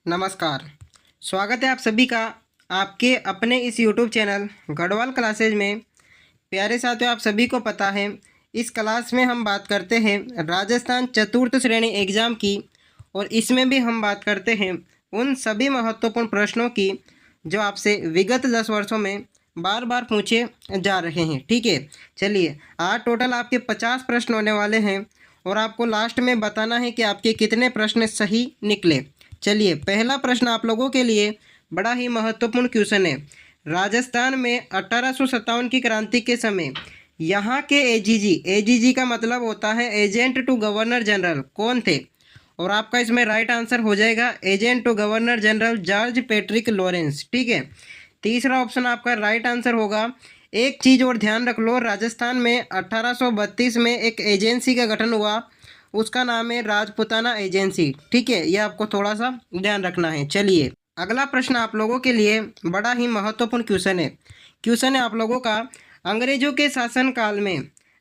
नमस्कार। स्वागत है आप सभी का आपके अपने इस यूट्यूब चैनल गढ़वाल क्लासेज में। प्यारे साथियों, आप सभी को पता है इस क्लास में हम बात करते हैं राजस्थान चतुर्थ श्रेणी एग्ज़ाम की, और इसमें भी हम बात करते हैं उन सभी महत्वपूर्ण प्रश्नों की जो आपसे विगत 10 वर्षों में बार बार पूछे जा रहे हैं। ठीक है, चलिए आज टोटल आपके 50 प्रश्न होने वाले हैं और आपको लास्ट में बताना है कि आपके कितने प्रश्न सही निकले। चलिए, पहला प्रश्न आप लोगों के लिए बड़ा ही महत्वपूर्ण क्वेश्चन है। राजस्थान में 1857 की क्रांति के समय यहाँ के एजीजी का मतलब होता है एजेंट टू गवर्नर जनरल, कौन थे? और आपका इसमें राइट आंसर हो जाएगा agent to governor general George Patrick Lawrence. ठीक है, तीसरा ऑप्शन आपका राइट आंसर होगा। एक चीज़ और ध्यान रख लो, राजस्थान में 1832 में एक एजेंसी का गठन हुआ, उसका नाम है राजपुताना एजेंसी। ठीक है, ये आपको थोड़ा सा ध्यान रखना है। चलिए, अगला प्रश्न आप लोगों के लिए बड़ा ही महत्वपूर्ण क्वेश्चन है आप लोगों का। अंग्रेजों के शासनकाल में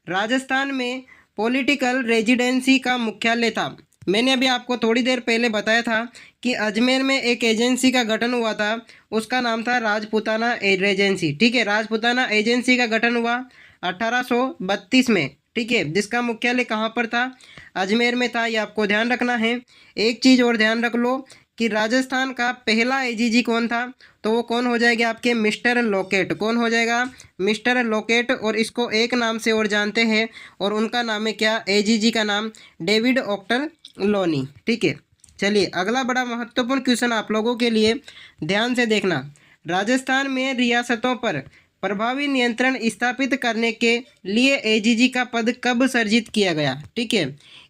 राजस्थान में पॉलिटिकल रेजिडेंसी का मुख्यालय था। मैंने अभी आपको थोड़ी देर पहले बताया था कि अजमेर में एक एजेंसी का गठन हुआ था, उसका नाम था राजपुताना एजेंसी। ठीक है, राजपुताना एजेंसी का गठन हुआ 1832 में। ठीक है, जिसका मुख्यालय कहाँ पर था? अजमेर में था। ये आपको ध्यान रखना है। एक चीज़ और ध्यान रख लो कि राजस्थान का पहला एजीजी कौन था, तो वो कौन हो जाएगा आपके मिस्टर लॉकेट। कौन हो जाएगा? Mister locket. और इसको एक नाम से और जानते हैं, और उनका नाम है क्या? एजीजी का नाम डेविड ऑक्टर लोनी। ठीक है, चलिए अगला बड़ा महत्वपूर्ण क्वेश्चन आप लोगों के लिए, ध्यान से देखना। राजस्थान में रियासतों पर प्रभावी नियंत्रण स्थापित करने के लिए एजीजी का पद कब सर्जित किया गया? ठीक है,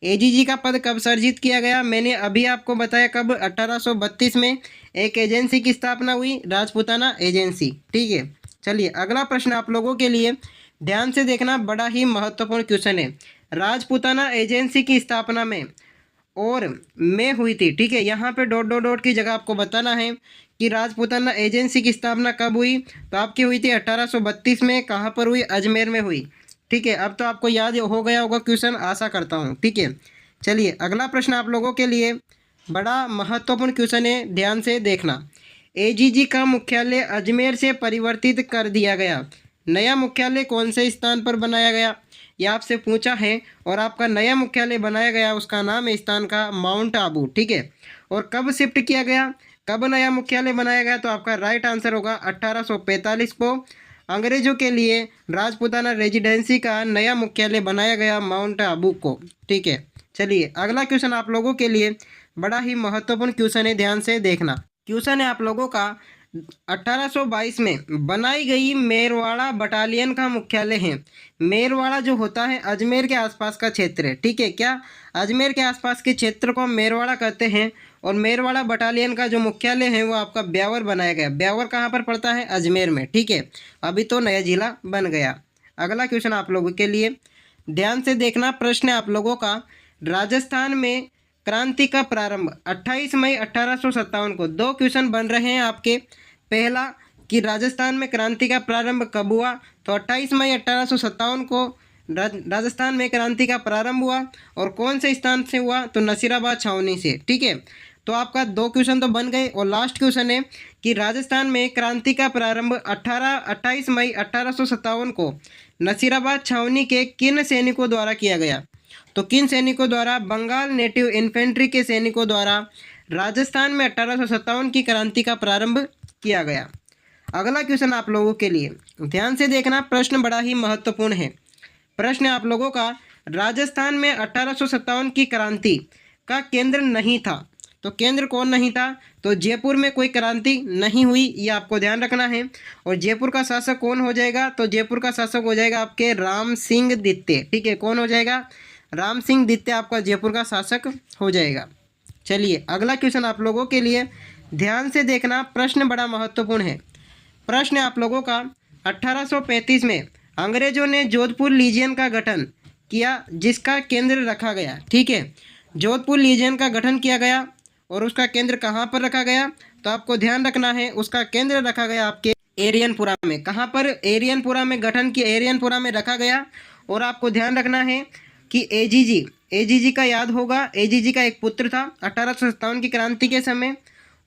एजीजी का पद कब सर्जित किया गया? मैंने अभी आपको बताया कब, 1832 में एक एजेंसी की स्थापना हुई, राजपुताना एजेंसी। ठीक है, चलिए अगला प्रश्न आप लोगों के लिए, ध्यान से देखना, बड़ा ही महत्वपूर्ण क्वेश्चन है। राजपुताना एजेंसी की स्थापना में हुई थी। ठीक है, यहाँ पे डॉट डॉट डॉट की जगह आपको बताना है कि राजपुताना एजेंसी की स्थापना कब हुई, तो आपकी हुई थी 1832 में। कहाँ पर हुई? अजमेर में हुई। ठीक है, अब तो आपको याद हो गया होगा क्वेश्चन, आशा करता हूँ। ठीक है, चलिए अगला प्रश्न आप लोगों के लिए बड़ा महत्वपूर्ण क्वेश्चन है, ध्यान से देखना। एजीजी का मुख्यालय अजमेर से परिवर्तित कर दिया गया, नया मुख्यालय कौन से स्थान पर बनाया गया? ये आपसे पूछा है, और आपका नया मुख्यालय बनाया गया, उसका नाम है स्थान का माउंट आबू। ठीक है, और कब शिफ्ट किया गया, कब नया मुख्यालय बनाया गया? तो आपका राइट आंसर होगा 1845 को अंग्रेजों के लिए राजपुताना रेजिडेंसी का नया मुख्यालय बनाया गया माउंट आबू को। ठीक है, चलिए अगला क्वेश्चन आप लोगों के लिए बड़ा ही महत्वपूर्ण क्वेश्चन है, ध्यान से देखना। क्वेश्चन है आप लोगों का, 1822 में बनाई गई मेरवाड़ा बटालियन का मुख्यालय है। मेरवाड़ा जो होता है अजमेर के आसपास का क्षेत्र है। ठीक है, क्या अजमेर के आसपास के क्षेत्र को हम मेरवाड़ा कहते हैं, और मेरवाड़ा बटालियन का जो मुख्यालय है वो आपका ब्यावर बनाया गया। ब्यावर कहाँ पर पड़ता है? अजमेर में। ठीक है, अभी तो नया जिला बन गया। अगला क्वेश्चन आप लोगों के लिए, ध्यान से देखना, प्रश्न है आप लोगों का। राजस्थान में क्रांति का प्रारंभ 28 मई 1857 को। दो क्वेश्चन बन रहे हैं आपके। पहला कि राजस्थान में क्रांति का प्रारंभ कब हुआ, तो 28 मई 1857 को राजस्थान में क्रांति का प्रारंभ हुआ, और कौन से स्थान से हुआ, तो नसीराबाद छावनी से। ठीक है, तो आपका दो क्वेश्चन तो बन गए, और लास्ट क्वेश्चन है कि राजस्थान में क्रांति का प्रारंभ 28 मई 1857 को नसीराबाद छावनी के किन सैनिकों द्वारा किया गया? तो किन सैनिकों द्वारा? बंगाल नेटिव इन्फेंट्री के सैनिकों द्वारा राजस्थान में 1857 की क्रांति का प्रारंभ किया गया। अगला क्वेश्चन आप लोगों के लिए, ध्यान से देखना, प्रश्न बड़ा ही महत्वपूर्ण है। प्रश्न आप लोगों का, राजस्थान में 1857 की क्रांति का केंद्र नहीं था, तो केंद्र कौन नहीं था? तो जयपुर में कोई क्रांति नहीं हुई, ये आपको ध्यान रखना है। और जयपुर का शासक कौन हो जाएगा? तो जयपुर का शासक हो जाएगा आपके राम सिंह द्वितीय। ठीक है, कौन हो जाएगा? राम सिंह द्वितीय आपका जयपुर का शासक हो जाएगा। चलिए अगला क्वेश्चन आप लोगों के लिए, ध्यान से देखना, प्रश्न बड़ा महत्वपूर्ण है। प्रश्न आप लोगों का, 1835 में अंग्रेजों ने जोधपुर लीजियन का गठन किया, जिसका केंद्र रखा गया। ठीक है, जोधपुर लीजियन का गठन किया गया, और उसका केंद्र कहाँ पर रखा गया? तो आपको ध्यान रखना है, उसका केंद्र रखा गया आपके एरियनपुरा में। कहाँ पर? एरियनपुरा में गठन किया, एरियनपुरा में रखा गया। और आपको ध्यान रखना है कि एजीजी का याद होगा, एजीजी का एक पुत्र था 1857 की क्रांति के समय,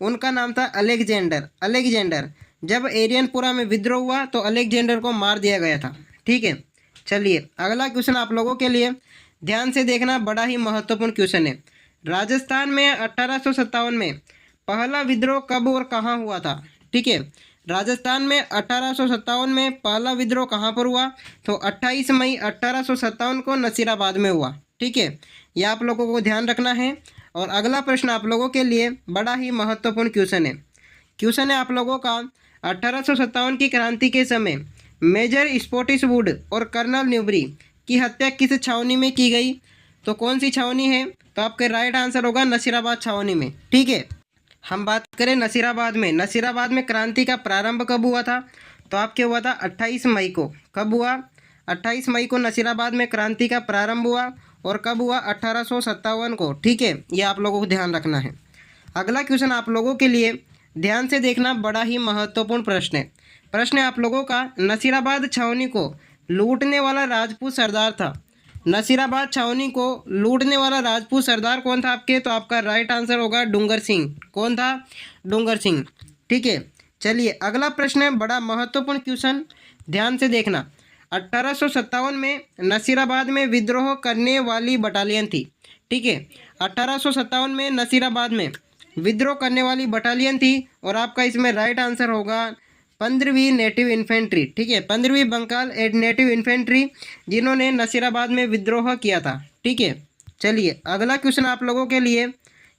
उनका नाम था अलेक्जेंडर। अलेक्जेंडर, जब एरियनपुरा में विद्रोह हुआ तो अलेक्जेंडर को मार दिया गया था। ठीक है, चलिए अगला क्वेश्चन आप लोगों के लिए ध्यान से देखना, बड़ा ही महत्वपूर्ण क्वेश्चन है। राजस्थान में 1857 में पहला विद्रोह कब और कहाँ हुआ था? ठीक है, राजस्थान में 1857 में पहला विद्रोह कहाँ पर हुआ? तो 28 मई 1857 को नसीराबाद में हुआ। ठीक है, यह आप लोगों को ध्यान रखना है। और अगला प्रश्न आप लोगों के लिए बड़ा ही महत्वपूर्ण क्वेश्चन है। क्वेश्चन है आप लोगों का, 1857 की क्रांति के समय मेजर स्पॉटिसवुड और कर्नल न्यूबरी की हत्या किस छावनी में की गई? तो कौन सी छावनी है? तो आपके राइट आंसर होगा नसीराबाद छावनी में। ठीक है, हम बात करें नसीराबाद में। नसीराबाद में क्रांति का प्रारंभ कब हुआ था? तो आपके हुआ था 28 मई को। कब हुआ? 28 मई को नसीराबाद में क्रांति का प्रारंभ हुआ। और कब हुआ? 1857 को। ठीक है, ये आप लोगों को ध्यान रखना है। अगला क्वेश्चन आप लोगों के लिए ध्यान से देखना, बड़ा ही महत्वपूर्ण प्रश्न है। प्रश्न है आप लोगों का, नसीराबाद छावनी को लूटने वाला राजपूत सरदार था। नसीराबाद छावनी को लूटने वाला राजपूत सरदार कौन था आपके? तो आपका राइट आंसर होगा डूंगर सिंह। कौन था? डूंगर सिंह। ठीक है, चलिए अगला प्रश्न है, बड़ा महत्वपूर्ण क्वेश्चन, ध्यान से देखना। 1857 में नसीराबाद में विद्रोह करने वाली बटालियन थी। ठीक है, 1857 में नसीराबाद में विद्रोह करने वाली बटालियन थी। और आपका इसमें राइट आंसर होगा 15वीं नेटिव इन्फेंट्री। ठीक है, 15वीं बंगाल नेटिव इन्फेंट्री, जिन्होंने नसीराबाद में विद्रोह किया था। ठीक है, चलिए अगला क्वेश्चन आप लोगों के लिए,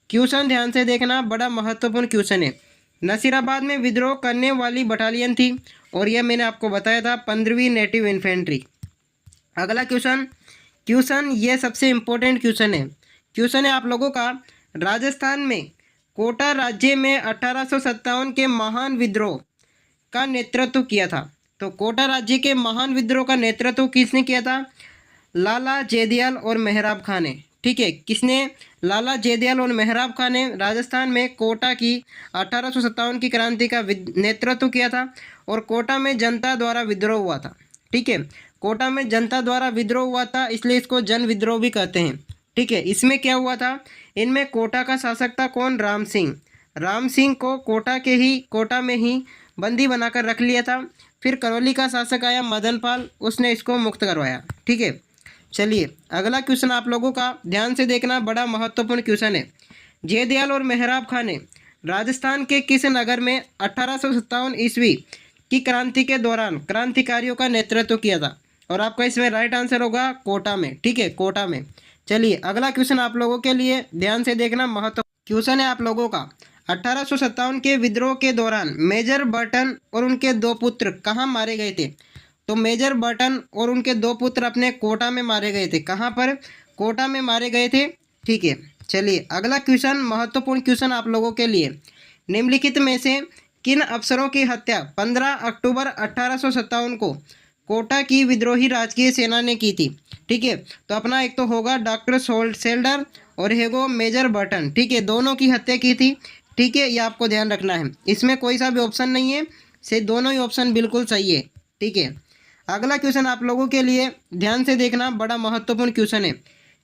क्वेश्चन ध्यान से देखना, बड़ा महत्वपूर्ण क्वेश्चन है। नसीराबाद में विद्रोह करने वाली बटालियन थी और यह मैंने आपको बताया था 15वीं नेटिव इन्फेंट्री। अगला क्वेश्चन ये सबसे इम्पोर्टेंट क्वेश्चन है। क्वेश्चन है आप लोगों का, राजस्थान में कोटा राज्य में 1857 के महान विद्रोह का नेतृत्व किया था। तो कोटा राज्य के महान विद्रोह का नेतृत्व किसने किया था? लाला जेदियाल और मेहराब खान ने। ठीक है, किसने? लाला जेदियाल और मेहराब खान ने राजस्थान में कोटा की 1857 की क्रांति का नेतृत्व किया था। और कोटा में जनता द्वारा विद्रोह हुआ था। ठीक है, कोटा में जनता द्वारा विद्रोह हुआ था, इसलिए इसको जन विद्रोह भी कहते हैं। ठीक है, इसमें क्या हुआ था? इनमें कोटा का शासक था कौन? राम सिंह। राम सिंह को कोटा में ही बंदी बनाकर रख लिया था। फिर करौली का शासक आया मदन पाल, उसने इसको मुक्त करवाया। ठीक है, चलिए अगला क्वेश्चन आप लोगों का ध्यान से देखना, बड़ा महत्वपूर्ण क्वेश्चन है। जयदयाल और मेहराब खान ने राजस्थान के किस नगर में 1857 ईस्वी की क्रांति के दौरान क्रांतिकारियों का नेतृत्व किया था? और आपका इसमें राइट आंसर होगा कोटा में। ठीक है, कोटा में। चलिए अगला क्वेश्चन आप लोगों के लिए ध्यान से देखना, महत्व क्वेश्चन है आप लोगों का, 1857 के विद्रोह के दौरान मेजर बर्टन और उनके 2 पुत्र कहाँ मारे गए थे? तो मेजर बर्टन और उनके 2 पुत्र अपने कोटा में मारे गए थे। कहाँ पर? कोटा में मारे गए थे। ठीक है, चलिए अगला क्वेश्चन, महत्वपूर्ण क्वेश्चन आप लोगों के लिए, निम्नलिखित में से किन अफसरों की हत्या 15 अक्टूबर 1857 को कोटा की विद्रोही राजकीय सेना ने की थी? ठीक है, तो अपना एक तो होगा डॉक्टर सेल्डर और हैगो मेजर बर्टन। ठीक है, दोनों की हत्या की थी। ठीक है, ये आपको ध्यान रखना है, इसमें कोई सा भी ऑप्शन नहीं है, से दोनों ही ऑप्शन बिल्कुल सही है। ठीक है, अगला क्वेश्चन आप लोगों के लिए ध्यान से देखना, बड़ा महत्वपूर्ण क्वेश्चन है।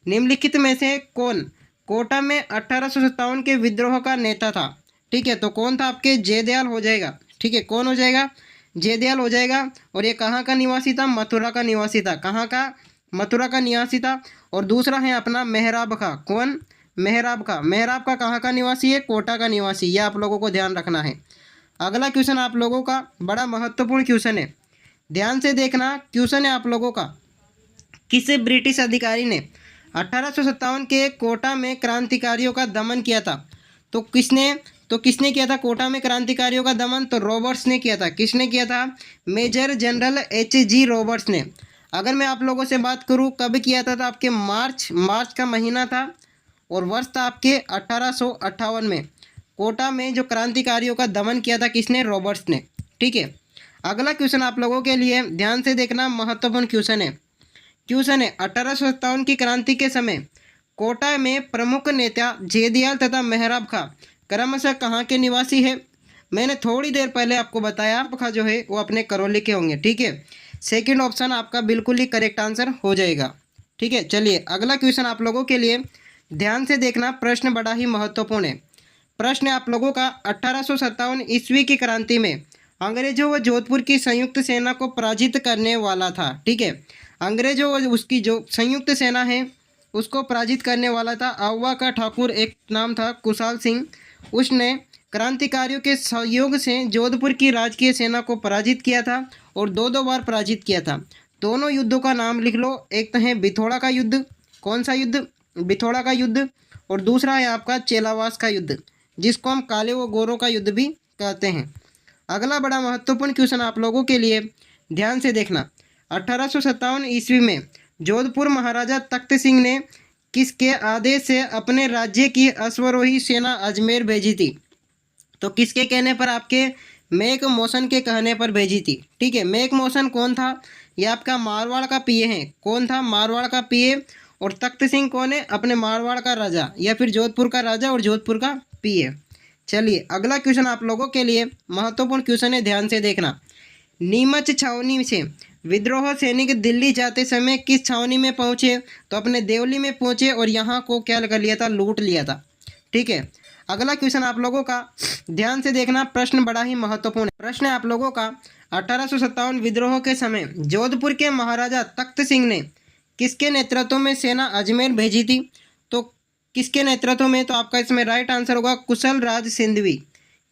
निम्नलिखित में से कौन कोटा में 1857 के विद्रोह का नेता था? ठीक है, तो कौन था आपके? जयदयाल हो जाएगा। ठीक है, कौन हो जाएगा? जयदयाल हो जाएगा। और ये कहाँ का निवासी था? मथुरा का निवासी था। कहाँ का? मथुरा का निवासी था। और दूसरा है अपना मेहराब का। कौन? मेहराब का। मेहराब का कहाँ का निवासी है? कोटा का निवासी। यह आप लोगों को ध्यान रखना है। अगला क्वेश्चन आप लोगों का बड़ा महत्वपूर्ण क्वेश्चन है, ध्यान से देखना। क्वेश्चन है आप लोगों का, किस ब्रिटिश अधिकारी ने 1857 के कोटा में क्रांतिकारियों का दमन किया था? तो किसने किया था कोटा में क्रांतिकारियों का दमन? तो रॉबर्ट्स ने किया था। किसने किया था? Major general H.G. रॉबर्ट्स ने। अगर मैं आप लोगों से बात करूं कब किया था, तो आपके मार्च का महीना था और वर्ष था आपके 1858 में। कोटा में जो क्रांतिकारियों का दमन किया था किसने? रॉबर्ट्स ने। ठीक है, अगला क्वेश्चन आप लोगों के लिए ध्यान से देखना, महत्वपूर्ण क्वेश्चन है। 1857 की क्रांति के समय कोटा में प्रमुख नेता जयदयाल तथा मेहराब खां क्रमशः कहाँ के निवासी है? मैंने थोड़ी देर पहले आपको बताया, खां जो है वो अपने करौली के होंगे। ठीक है, सेकंड ऑप्शन आपका बिल्कुल ही करेक्ट आंसर हो जाएगा। ठीक है, चलिए अगला क्वेश्चन आप लोगों के लिए ध्यान से देखना, प्रश्न बड़ा ही महत्वपूर्ण है। प्रश्न है आप लोगों का, 1857 ईस्वी की क्रांति में अंग्रेजों व जोधपुर की संयुक्त सेना को पराजित करने वाला था। ठीक है, अंग्रेजों व उसकी जो संयुक्त सेना है उसको पराजित करने वाला था। आउवा का ठाकुर एक नाम था कुशाल सिंह, उसने क्रांतिकारियों के सहयोग से जोधपुर की राजकीय सेना को पराजित किया था और दो दो बार पराजित किया था। दोनों युद्धों का नाम लिख लो, एक तो है बिथोड़ा का युद्ध, कौन सा युद्ध, बिथोड़ा का युद्ध, और दूसरा है आपका चेलावास का युद्ध, जिसको हम काले व गोरों का युद्ध भी कहते हैं। अगला बड़ा महत्वपूर्ण क्वेश्चन आप लोगों के लिए, ध्यान से देखना। 1857 ईस्वी में जोधपुर महाराजा तख्त सिंह ने किसके आदेश से अपने राज्य की अश्वरोही सेना अजमेर भेजी थी? तो किसके कहने पर? आपके मेक मोशन के कहने पर भेजी थी। ठीक है, मेक मोशन कौन था? ये आपका मारवाड़ का पीए है। कौन था? मारवाड़ का पीए। और तख्त सिंह कौन है? अपने मारवाड़ का राजा या फिर जोधपुर का राजा और जोधपुर का पीए। चलिए अगला क्वेश्चन आप लोगों के लिए महत्वपूर्ण क्वेश्चन है, ध्यान से देखना। नीमच छावनी से विद्रोह सैनिक दिल्ली जाते समय किस छावनी में पहुंचे? तो अपने देवली में पहुंचे और यहाँ को क्या कर लिया था? लूट लिया था। ठीक है, अगला क्वेश्चन आप लोगों का, ध्यान से देखना, प्रश्न बड़ा ही महत्वपूर्ण है। प्रश्न है आप लोगों का, 1857 विद्रोह के समय जोधपुर के महाराजा तख्त सिंह ने किसके नेतृत्व में सेना अजमेर भेजी थी? तो किसके नेतृत्व में? तो आपका इसमें राइट आंसर होगा कुशल राज सिंधवी।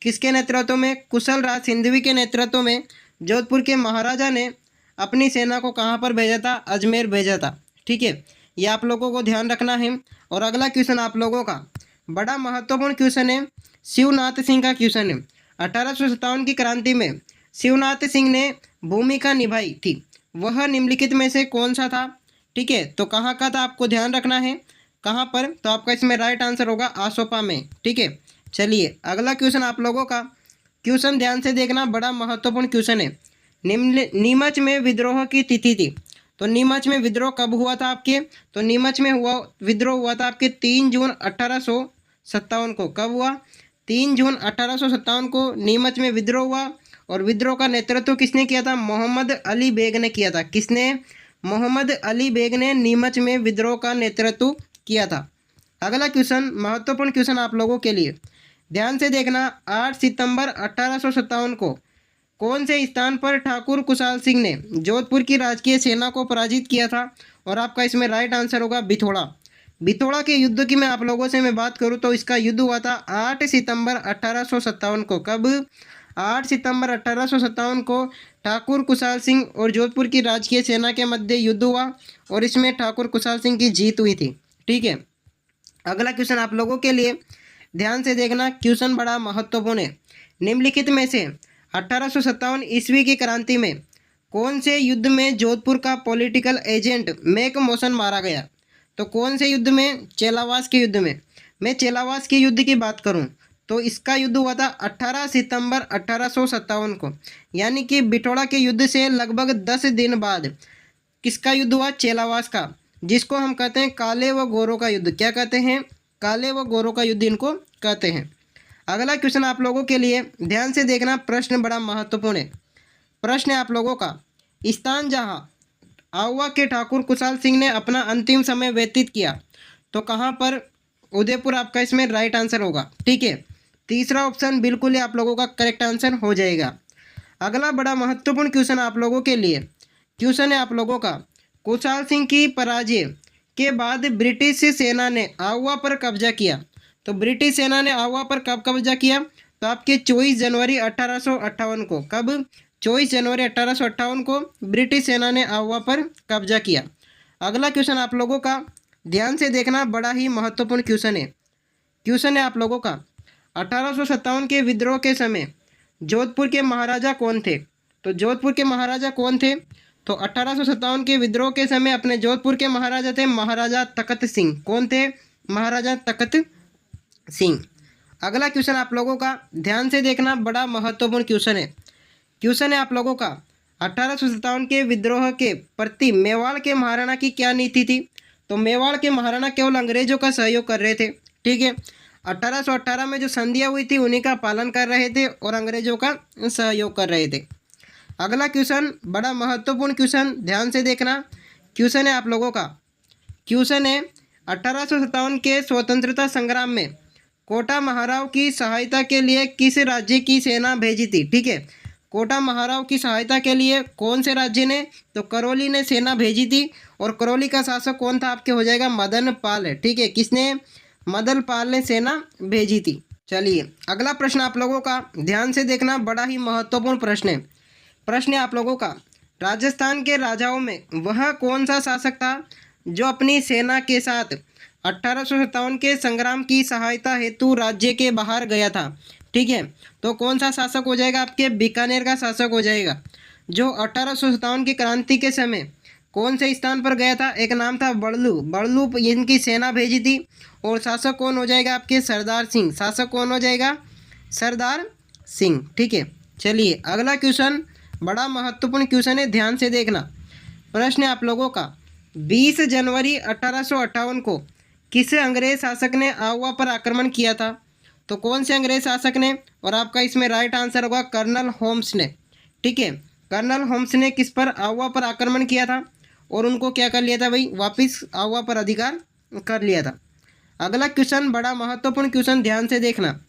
किसके नेतृत्व में? कुशल राज सिंधवी के नेतृत्व में जोधपुर के महाराजा ने अपनी सेना को कहाँ पर भेजा था? अजमेर भेजा था। ठीक है, ये आप लोगों को ध्यान रखना है। और अगला क्वेश्चन आप लोगों का बड़ा महत्वपूर्ण क्वेश्चन है, शिवनाथ सिंह का क्वेश्चन है। 1857 की क्रांति में शिवनाथ सिंह ने भूमिका निभाई थी, वह निम्नलिखित में से कौन सा था? ठीक है, तो कहाँ का था आपको ध्यान रखना है, कहाँ पर? तो आपका इसमें राइट आंसर होगा आसोपा में। ठीक है, चलिए अगला क्वेश्चन आप लोगों का, क्वेश्चन ध्यान से देखना, बड़ा महत्वपूर्ण क्वेश्चन है। नीमच में विद्रोह की तिथि थी, तो नीमच में विद्रोह कब हुआ था आपके? तो नीमच में विद्रोह हुआ था आपके 3 जून 1857 को। कब हुआ? 3 जून 1857 को नीमच में विद्रोह हुआ। और विद्रोह का नेतृत्व किसने किया था? मोहम्मद अली बेग ने किया था। किसने? मोहम्मद अली बेग ने नीमच में विद्रोह का नेतृत्व किया था। अगला क्वेश्चन महत्वपूर्ण क्वेश्चन आप लोगों के लिए, ध्यान से देखना। 8 सितंबर 1857 को कौन से स्थान पर ठाकुर कुशाल सिंह ने जोधपुर की राजकीय सेना को पराजित किया था? और आपका इसमें राइट आंसर होगा बिथोड़ा। बिथोड़ा के युद्ध की मैं आप लोगों से मैं बात करूं तो इसका युद्ध हुआ था 8 सितंबर 1857 को। कब? 8 सितंबर 1857 को ठाकुर कुशाल सिंह और जोधपुर की राजकीय सेना के मध्य युद्ध हुआ और इसमें ठाकुर कुशाल सिंह की जीत हुई थी। ठीक है, अगला क्वेश्चन आप लोगों के लिए, ध्यान से देखना, क्वेश्चन बड़ा महत्वपूर्ण है। निम्नलिखित में से 1857 ईस्वी की क्रांति में कौन से युद्ध में जोधपुर का पॉलिटिकल एजेंट मेक मोशन मारा गया? तो कौन से युद्ध में? चेलावास के युद्ध में। मैं चेलावास के युद्ध की बात करूं तो इसका युद्ध हुआ था 18 सितंबर 1857 को, यानी कि बिठोड़ा के युद्ध से लगभग 10 दिन बाद किसका युद्ध हुआ? चेलावास का, जिसको हम कहते हैं काले व गोरों का युद्ध। क्या कहते हैं? काले व गोरों का युद्ध इनको कहते हैं। अगला क्वेश्चन आप लोगों के लिए, ध्यान से देखना, प्रश्न बड़ा महत्वपूर्ण है। प्रश्न है आप लोगों का, स्थान जहां आउवा के ठाकुर कुशाल सिंह ने अपना अंतिम समय व्यतीत किया, तो कहां पर? उदयपुर आपका इसमें राइट आंसर होगा। ठीक है, तीसरा ऑप्शन बिल्कुल ही आप लोगों का करेक्ट आंसर हो जाएगा। अगला बड़ा महत्वपूर्ण क्वेश्चन आप लोगों के लिए, क्वेश्चन है आप लोगों का, कुशाल सिंह की पराजय के बाद ब्रिटिश सेना ने आउवा पर कब्जा किया। तो ब्रिटिश सेना ने आउवा पर कब कब्जा किया? तो आपके 24 जनवरी 1858 को। कब? 24 जनवरी 1858 को ब्रिटिश सेना ने आउवा पर कब्जा किया। अगला क्वेश्चन आप लोगों का, ध्यान से देखना, बड़ा ही महत्वपूर्ण क्वेश्चन है। क्वेश्चन है आप लोगों का, 1857 के विद्रोह के समय जोधपुर के महाराजा कौन थे? तो जोधपुर के महाराजा कौन थे? तो 1857 के विद्रोह के समय अपने जोधपुर के महाराजा थे महाराजा तख्त सिंह। कौन थे? महाराजा तख्त सिंह। अगला क्वेश्चन आप लोगों का, ध्यान से देखना, बड़ा महत्वपूर्ण क्वेश्चन है। क्वेश्चन है आप लोगों का, 1857 के विद्रोह के प्रति मेवाड़ के महाराणा की क्या नीति थी? तो मेवाड़ के महाराणा केवल अंग्रेजों का सहयोग कर रहे थे। ठीक है, 1818 में जो संधियाँ हुई थी उन्हीं का पालन कर रहे थे और अंग्रेजों का सहयोग कर रहे थे। अगला क्वेश्चन बड़ा महत्वपूर्ण क्वेश्चन, ध्यान से देखना, क्वेश्चन है आप लोगों का, क्वेश्चन है 1857 के स्वतंत्रता संग्राम में कोटा महाराव की सहायता के लिए किस राज्य की सेना भेजी थी? ठीक है, कोटा महाराव की सहायता के लिए कौन से राज्य ने? तो करौली ने सेना भेजी थी। और करौली का शासक कौन था? आपके हो जाएगा मदन पाल है। ठीक है, किसने? मदन पाल ने सेना भेजी थी। चलिए अगला प्रश्न आप लोगों का ध्यान से देखना, बड़ा ही महत्वपूर्ण प्रश्न है। प्रश्न है आप लोगों का, राजस्थान के राजाओं में वह कौन सा शासक था जो अपनी सेना के साथ 1857 के संग्राम की सहायता हेतु राज्य के बाहर गया था? ठीक है, तो कौन सा शासक हो जाएगा? आपके बीकानेर का शासक हो जाएगा, जो 1857 की क्रांति के समय कौन से स्थान पर गया था? एक नाम था बड़लू। बड़लू इनकी सेना भेजी थी। और शासक कौन हो जाएगा? आपके सरदार सिंह। शासक कौन हो जाएगा? सरदार सिंह। ठीक है, चलिए अगला क्वेश्चन बड़ा महत्वपूर्ण क्वेश्चन है, ध्यान से देखना। प्रश्न है आप लोगों का, 20 जनवरी 1858 को किस अंग्रेज शासक ने आहुआ पर आक्रमण किया था? तो कौन से अंग्रेज शासक ने? और आपका इसमें राइट आंसर होगा कर्नल होम्स ने। ठीक है, कर्नल होम्स ने किस पर? आहुआ पर आक्रमण किया था और उनको क्या कर लिया था भाई? वापस आहुआ पर अधिकार कर लिया था। अगला क्वेश्चन बड़ा महत्वपूर्ण क्वेश्चन, ध्यान से देखना।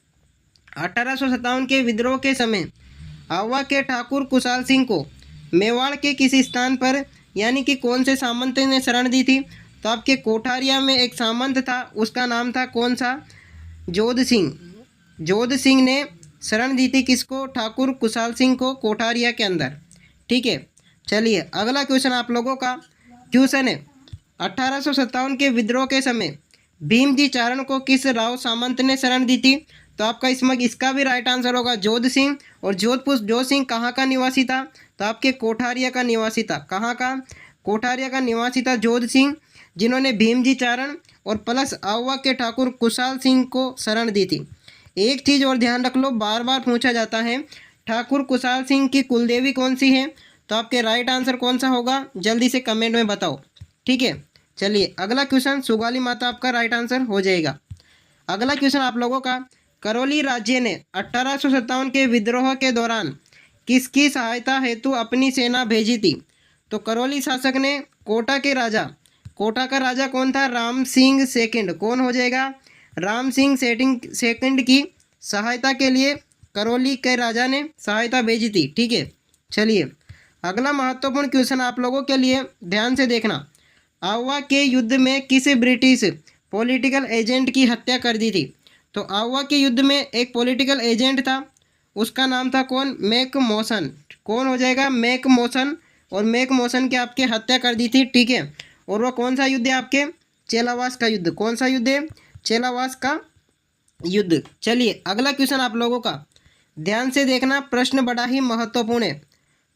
1857 के विद्रोह के समय आहुआ के ठाकुर कुशाल सिंह को मेवाड़ के किस स्थान पर यानी कि कौन से सामंत ने शरण दी थी? तो आपके कोठारिया में एक सामंत था, उसका नाम था कौन सा? जोध सिंह। जोध सिंह ने शरण दी थी किसको? ठाकुर कुशाल सिंह को, कोठारिया के अंदर। ठीक है, चलिए अगला क्वेश्चन आप लोगों का क्वेश्चन है, 1857 के विद्रोह के समय भीमजी चारण को किस राव सामंत ने शरण दी थी? तो आपका इसका भी राइट आंसर होगा जोध सिंह। और जोधपुर जोध सिंह कहाँ का निवासी था? तो आपके कोठारिया का निवासी था। कहाँ का? कोठारिया का निवासी था जोध सिंह, जिन्होंने भीमजी चारण और प्लस आहुआ के ठाकुर कुशाल सिंह को शरण दी थी। एक चीज़ और ध्यान रख लो, बार बार पूछा जाता है ठाकुर कुशाल सिंह की कुलदेवी कौन सी है? तो आपके राइट आंसर कौन सा होगा? जल्दी से कमेंट में बताओ। ठीक है, चलिए अगला क्वेश्चन, सुगाली माता आपका राइट आंसर हो जाएगा। अगला क्वेश्चन आप लोगों का, करौली राज्य ने 1857 के विद्रोह के दौरान किसकी सहायता हेतु अपनी सेना भेजी थी? तो करौली शासक ने कोटा के राजा, कोटा का राजा कौन था? राम सिंह सेकंड। कौन हो जाएगा? राम सिंह सेकंड की सहायता के लिए करौली के राजा ने सहायता भेजी थी। ठीक है, चलिए अगला महत्वपूर्ण क्वेश्चन आप लोगों के लिए, ध्यान से देखना। आहुआ के युद्ध में किस ब्रिटिश पॉलिटिकल एजेंट की हत्या कर दी थी? तो आहुआ के युद्ध में एक पॉलिटिकल एजेंट था, उसका नाम था कौन? Mac Mason. कौन हो जाएगा? Mac Mason. और मैक मॉसन की आपके हत्या कर दी थी। ठीक है, और वह कौन सा युद्ध है? आपके चेलावास का युद्ध। कौन सा युद्ध है? चेलावास का युद्ध। चलिए अगला क्वेश्चन आप लोगों का ध्यान से देखना, प्रश्न बड़ा ही महत्वपूर्ण है।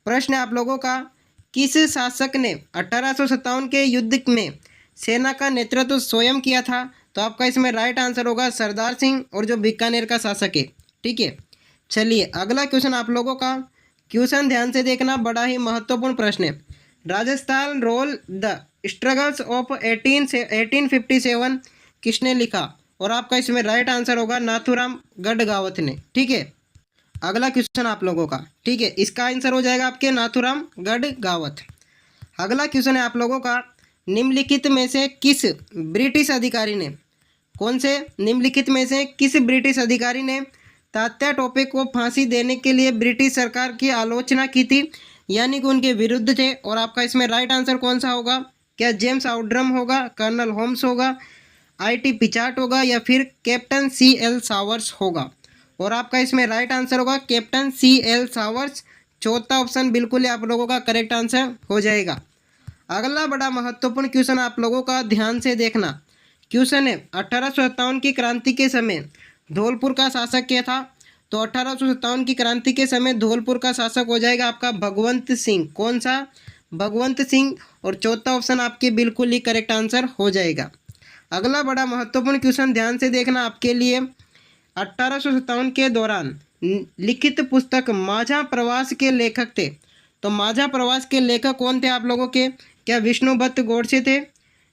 प्रश्न आप लोगों का, किस शासक ने 1857 के युद्ध में सेना का नेतृत्व स्वयं किया था? तो आपका इसमें राइट आंसर होगा सरदार सिंह, और जो बीकानेर का शासक है। ठीक है, चलिए अगला क्वेश्चन आप लोगों का क्वेश्चन ध्यान से देखना, बड़ा ही महत्वपूर्ण प्रश्न है। Rajasthan role the struggles of 1857 किसने लिखा? और आपका इसमें राइट आंसर होगा नाथूराम गढ़गावत ने। ठीक है, अगला क्वेश्चन आप लोगों का, ठीक है, इसका आंसर हो जाएगा आपके नाथूराम गढ़गावत। अगला क्वेश्चन है आप लोगों का, निम्नलिखित में से किस ब्रिटिश अधिकारी ने, कौन से निम्नलिखित में से किस ब्रिटिश अधिकारी ने तात्या टोपे को फांसी देने के लिए ब्रिटिश सरकार की आलोचना की थी, यानी कि उनके विरुद्ध थे? और आपका इसमें राइट आंसर कौन सा होगा? क्या जेम्स आउड्रम होगा, कर्नल होम्स होगा, IT पिचार्ट होगा, या फिर कैप्टन CL सावर्स होगा? और आपका इसमें राइट आंसर होगा कैप्टन CL सावर्स। चौथा ऑप्शन बिल्कुल आप लोगों का करेक्ट आंसर हो जाएगा। अगला बड़ा महत्वपूर्ण क्वेश्चन आप लोगों का ध्यान से देखना। क्वेश्चन है 1857 की क्रांति के समय धौलपुर का शासक क्या था? तो 1857 की क्रांति के समय धौलपुर का शासक हो जाएगा आपका भगवंत सिंह। कौन सा? भगवंत सिंह। और चौथा ऑप्शन आपके बिल्कुल ही करेक्ट आंसर हो जाएगा। अगला बड़ा महत्वपूर्ण क्वेश्चन ध्यान से देखना आपके लिए, 1857 के दौरान लिखित पुस्तक माझा प्रवास के लेखक थे। तो माझा प्रवास के लेखक कौन थे आप लोगों के? क्या विष्णु भट्ट गोडसे थे,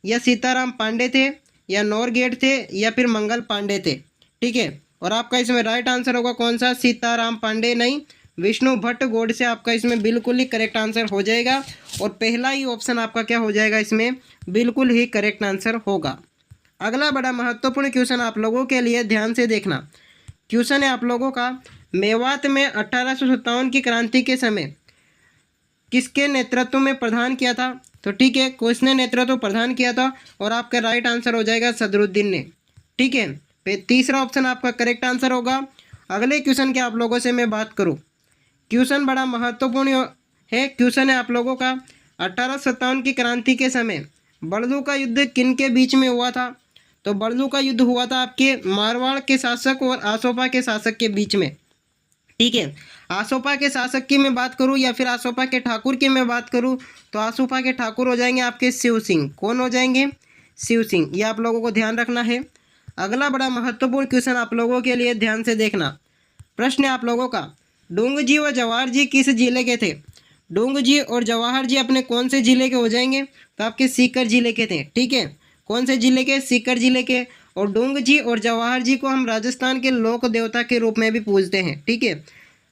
या सीताराम पांडे थे, या नौरगेट थे, या फिर मंगल पांडे थे? ठीक है, और आपका इसमें राइट आंसर होगा कौन सा? सीताराम पांडे नहीं, विष्णु भट्ट गोडसे आपका इसमें बिल्कुल ही करेक्ट आंसर हो जाएगा। और पहला ही ऑप्शन आपका क्या हो जाएगा? इसमें बिल्कुल ही करेक्ट आंसर होगा। अगला बड़ा महत्वपूर्ण क्वेश्चन आप लोगों के लिए, ध्यान से देखना। क्वेश्चन है आप लोगों का, मेवात में 1857 की क्रांति के समय किसके नेतृत्व में प्रदान किया था? तो ठीक है, किसने नेतृत्व प्रदान किया था? और आपका राइट आंसर हो जाएगा सदरुद्दीन ने। ठीक है, फिर तीसरा ऑप्शन आपका करेक्ट आंसर होगा। अगले क्वेश्चन की आप लोगों से मैं बात करूं, क्वेश्चन बड़ा महत्वपूर्ण है। क्वेश्चन है आप लोगों का, 1857 की क्रांति के समय बड़लू का युद्ध किन के बीच में हुआ था? तो बड़लू का युद्ध हुआ था आपके मारवाड़ के शासक और आसोपा के शासक के बीच में। ठीक है, आसोपा के शासक की मैं बात करूं या फिर आसोपा के ठाकुर की मैं बात करूं, तो आसोपा के ठाकुर हो जाएंगे आपके शिव सिंह। कौन हो जाएंगे? शिव सिंह। ये आप लोगों को ध्यान रखना है। अगला बड़ा महत्वपूर्ण क्वेश्चन आप लोगों के लिए, ध्यान से देखना। प्रश्न है आप लोगों का, डूंग जी व जवाहर जी किस जिले के थे? डूंग जी और जवाहर जी अपने कौन से जिले के हो जाएंगे? तो आपके सीकर जिले के थे। ठीक है, कौन से जिले के? सीकर जिले के। और डूंग जी और जवाहर जी को हम राजस्थान के लोक देवता के रूप में भी पूजते हैं। ठीक है,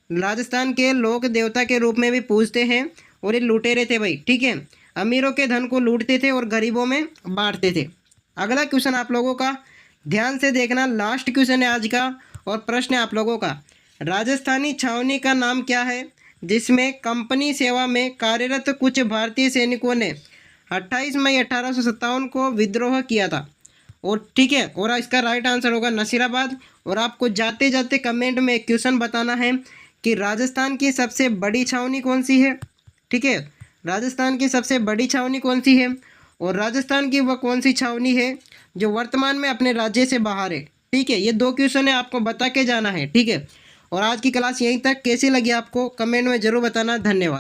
राजस्थान के लोक देवता के रूप में भी पूजते हैं। और ये लुटेरे थे भाई। ठीक है, अमीरों के धन को लूटते थे और गरीबों में बांटते थे। अगला क्वेश्चन आप लोगों का, ध्यान से देखना, लास्ट क्वेश्चन है आज का। और प्रश्न है आप लोगों का, राजस्थानी छावनी का नाम क्या है जिसमें कंपनी सेवा में कार्यरत कुछ भारतीय सैनिकों ने 28 मई 1857 को विद्रोह किया था? और ठीक है, और इसका राइट आंसर होगा नसीराबाद। और आपको जाते जाते कमेंट में क्वेश्चन बताना है कि राजस्थान की सबसे बड़ी छावनी कौन सी है? ठीक है, राजस्थान की सबसे बड़ी छावनी कौन सी है? और राजस्थान की वह कौन सी छावनी है जो वर्तमान में अपने राज्य से बाहर है? ठीक है, ये 2 क्वेश्चन है, आपको बता के जाना है। ठीक है, और आज की क्लास यहीं तक। कैसी लगी आपको कमेंट में ज़रूर बताना। धन्यवाद।